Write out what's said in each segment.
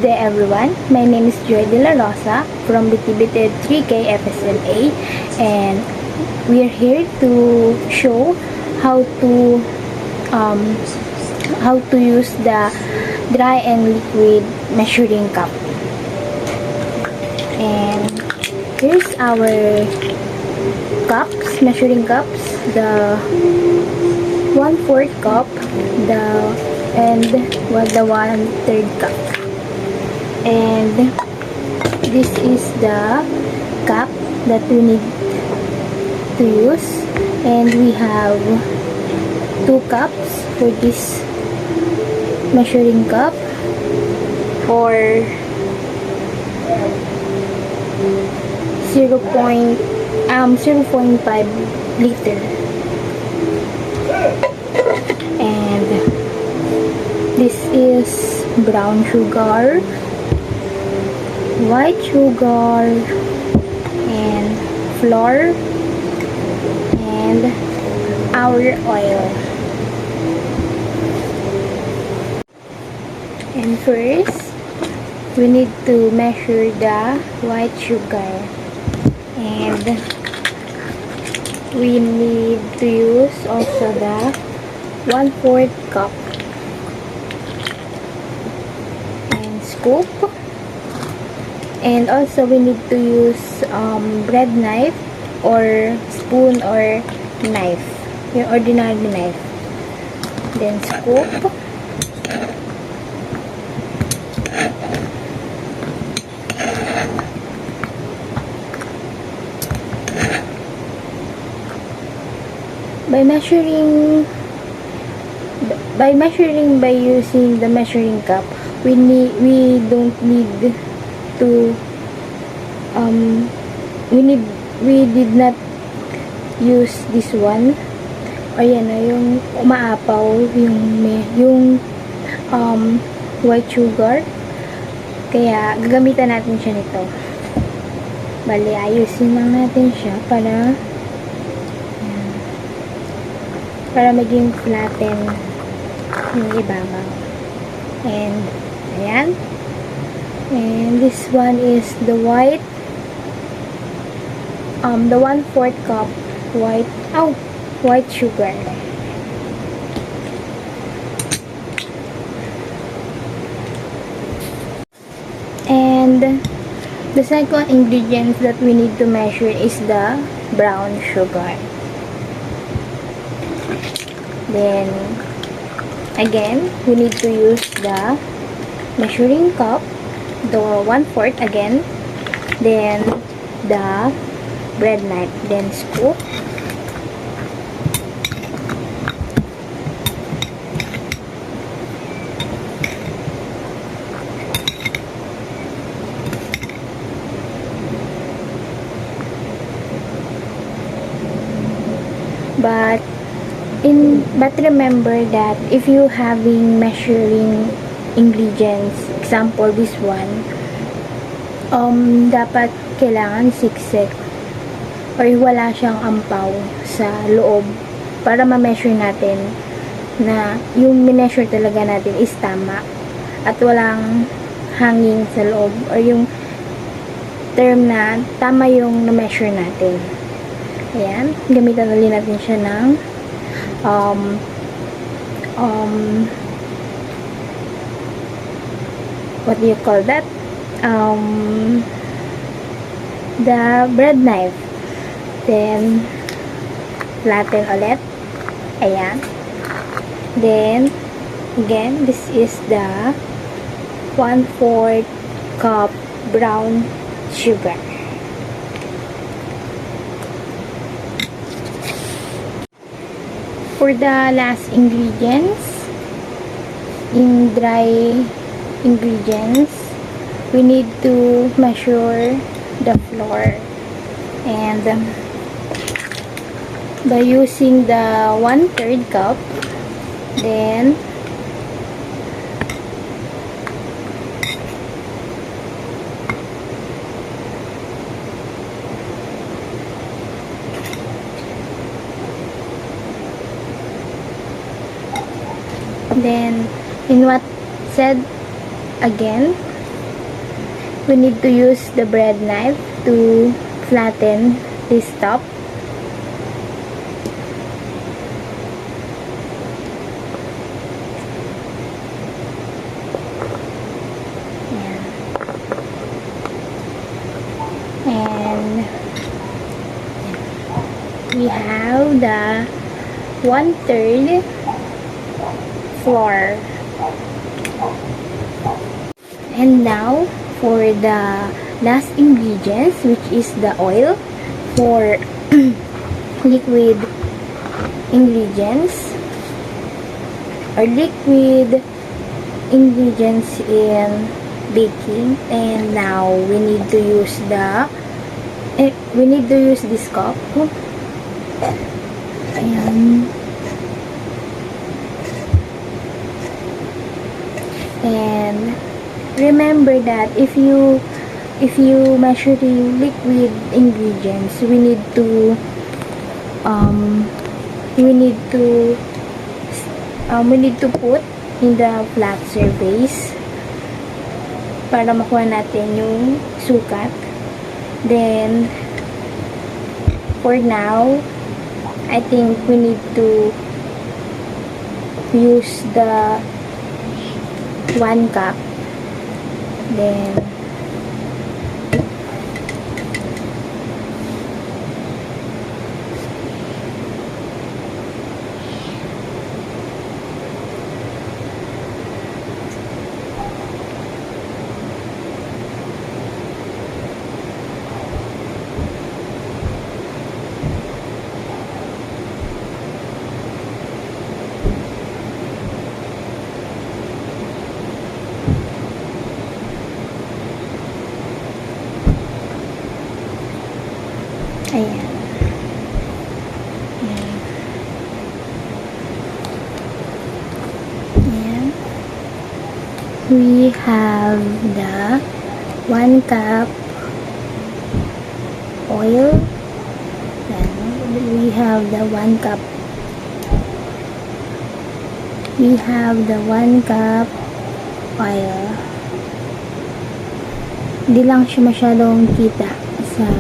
day everyone, my name is Joy De La Rosa from BTBT 3K FSMA, and we are here to show how to use the dry and liquid measuring cup. And here's our cups, measuring cups, the 1/4 cup, and the 1/3 cup. And this is the cup that we need to use, and we have 2 cups for this measuring cup for 0.5 liter. And this is brown sugar, white sugar, and flour, and our oil. And first, we need to measure the white sugar, and we need to use also the 1/4 cup and scoop. And also we need to use bread knife or spoon or knife, yung ordinary knife. Then scoop. By using the measuring cup, we don't need to we did not use this one. Ayan na yung umaapaw yung white sugar, kaya gagamitan natin siya nito. Bali, ayusin lang natin siya para maging flatten yung ibabaw. And ayan. And this one is the white, the 1/4 cup white sugar. And the second ingredient that we need to measure is the brown sugar. Then again, we need to use the measuring cup, the 1/4 again, then the bread knife, then scoop, but remember that if you having measuring ingredients, example this one, dapat kailangan siksik or wala siyang ampaw sa loob para ma-measure natin na yung mineasure talaga natin is tama at walang hanging sa loob, or yung term na tama yung na-measure natin. Ayan, gamitan ulit natin siya ng what do you call that? The bread knife. Then flatten ulit. Ayan. Then again, this is the 1/4 cup brown sugar. For the last ingredients, in dry ingredients, we need to measure the flour, and by using the 1/3 cup, then in what said again, we need to use the bread knife to flatten this top. And we have the 1/3 flour. And now for the last ingredients, which is the oil for liquid ingredients or liquid ingredients in baking. And now we need to use this cup. Ayan. And remember that if you measure the liquid ingredients, we need to put in the flat surface para makuha natin yung sukat. Then for now, I think we need to use the 1 cup. Then ayan. Ayan. We have the 1 cup oil. And we have the 1 cup. We have the 1 cup oil. Hindi lang siya masyadong kita sa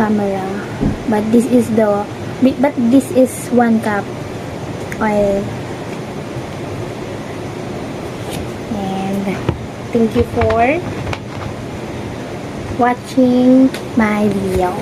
camera, but this is 1 cup oil. And thank you for watching my video.